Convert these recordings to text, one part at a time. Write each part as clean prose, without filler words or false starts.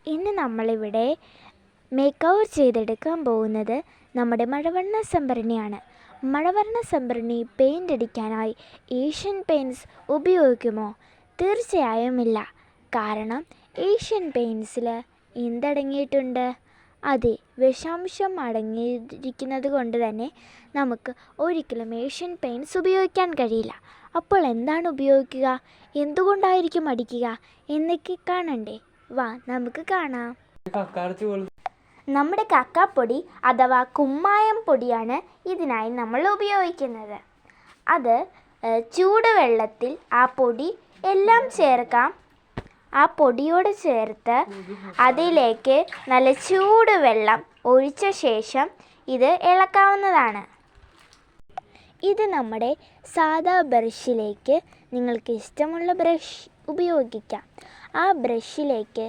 ഇന്ന് നമ്മളിവിടെ make over ചെയ്തെടുക്കാൻ പോകുന്നത് നമ്മുടെ മഴവർണ്ണ സംഭരണിയാണ്. മഴവർണ്ണ സംഭരണി പെയിൻ്റ് അടിക്കാനായി ഏഷ്യൻ പെയിൻറ്റ്സ് ഉപയോഗിക്കുമോ? തീർച്ചയായും ഇല്ല. കാരണം ഏഷ്യൻ പെയിൻറ്റ്സിൽ എന്തടങ്ങിയിട്ടുണ്ട്? അതെ, വിഷാംശം അടങ്ങിയിരിക്കുന്നത് കൊണ്ട് തന്നെ നമുക്ക് ഒരിക്കലും ഏഷ്യൻ പെയിൻറ്റ്സ് ഉപയോഗിക്കാൻ കഴിയില്ല. അപ്പോൾ എന്താണ് ഉപയോഗിക്കുക, എന്തുകൊണ്ടായിരിക്കും അടിക്കുക എന്നൊക്കെ കാണണ്ടേ? വാ നമുക്ക് കാണാം. നമ്മുടെ കക്കാപ്പൊടി അഥവാ കുമ്മായം പൊടിയാണ് ഇതിനായി നമ്മൾ ഉപയോഗിക്കുന്നത്. അത് ചൂടുവെള്ളത്തിൽ ആ പൊടി എല്ലാം ചേർക്കാം. ആ പൊടിയോട് ചേർത്ത് അതിലേക്ക് നല്ല ചൂടുവെള്ളം ഒഴിച്ച ശേഷം ഇത് ഇളക്കാവുന്നതാണ്. ഇത് നമ്മുടെ സാദാ ബ്രഷിലേക്ക് നിങ്ങൾക്ക് ഇഷ്ടമുള്ള ബ്രഷ് ഉപയോഗിക്കാം. ആ ബ്രഷിലേക്ക്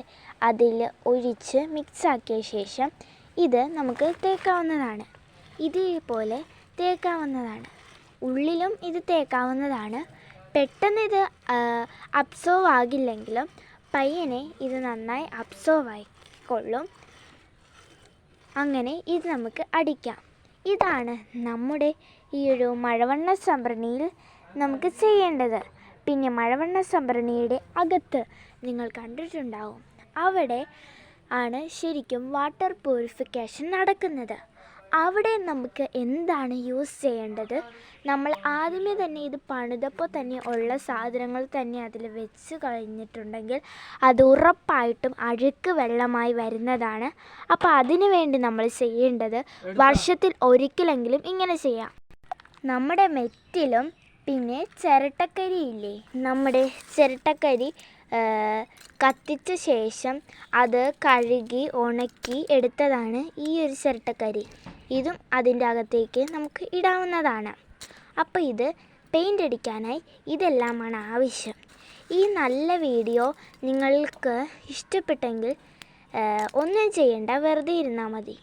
അതിൽ ഒഴിച്ച് മിക്സാക്കിയ ശേഷം ഇത് നമുക്ക് തേക്കാവുന്നതാണ്. ഇതേപോലെ തേക്കാവുന്നതാണ്. ഉള്ളിലും ഇത് തേക്കാവുന്നതാണ്. പെട്ടെന്ന് ഇത് അബ്സോർവ് ആകില്ലെങ്കിലും പയ്യനെ ഇത് നന്നായി അബ്സോർവ് ആയിക്കൊള്ളും. അങ്ങനെ ഇത് നമുക്ക് അടിക്കാം. ഇതാണ് നമ്മുടെ ഈ ഒരു മഴവർണ്ണ സംഭരണിയിൽ നമുക്ക് ചെയ്യേണ്ടത്. പിന്നെ മഴവർണ്ണ സംഭരണിയുടെ അകത്ത് നിങ്ങൾ കണ്ടിട്ടുണ്ടാവും, അവിടെ ആണ് ശരിക്കും വാട്ടർ പ്യൂരിഫിക്കേഷൻ നടക്കുന്നത്. അവിടെ നമുക്ക് എന്താണ് യൂസ് ചെയ്യേണ്ടത്? നമ്മൾ ആദ്യമേ തന്നെ ഇത് പണിതപ്പോൾ തന്നെ ഉള്ള സാധനങ്ങൾ തന്നെ അതിൽ വെച്ച് കഴിഞ്ഞിട്ടുണ്ടെങ്കിൽ അത് ഉറപ്പായിട്ടും അഴുക്ക് വെള്ളമായി വരുന്നതാണ്. അപ്പോൾ അതിനു വേണ്ടി നമ്മൾ ചെയ്യേണ്ടത് വർഷത്തിൽ ഒരിക്കലെങ്കിലും ഇങ്ങനെ ചെയ്യാം. നമ്മുടെ മെറ്റിലും പിന്നെ ചിരട്ടക്കരിയില്ലേ, നമ്മുടെ ചിരട്ടക്കരി കത്തിച്ച ശേഷം അത് കഴുകി ഉണക്കി എടുത്തതാണ് ഈ ഒരു ചിരട്ടക്കരി. ഇതും അതിൻ്റെ അകത്തേക്ക് നമുക്ക് ഇടാവുന്നതാണ്. അപ്പോൾ ഇത് പെയിൻ്റ് അടിക്കാനായി ഇതെല്ലാമാണ് ആവശ്യം. ഈ നല്ല വീഡിയോ നിങ്ങൾക്ക് ഇഷ്ടപ്പെട്ടെങ്കിൽ ഒന്നും ചെയ്യണ്ട, വെറുതെ ഇരുന്നാൽ മതി.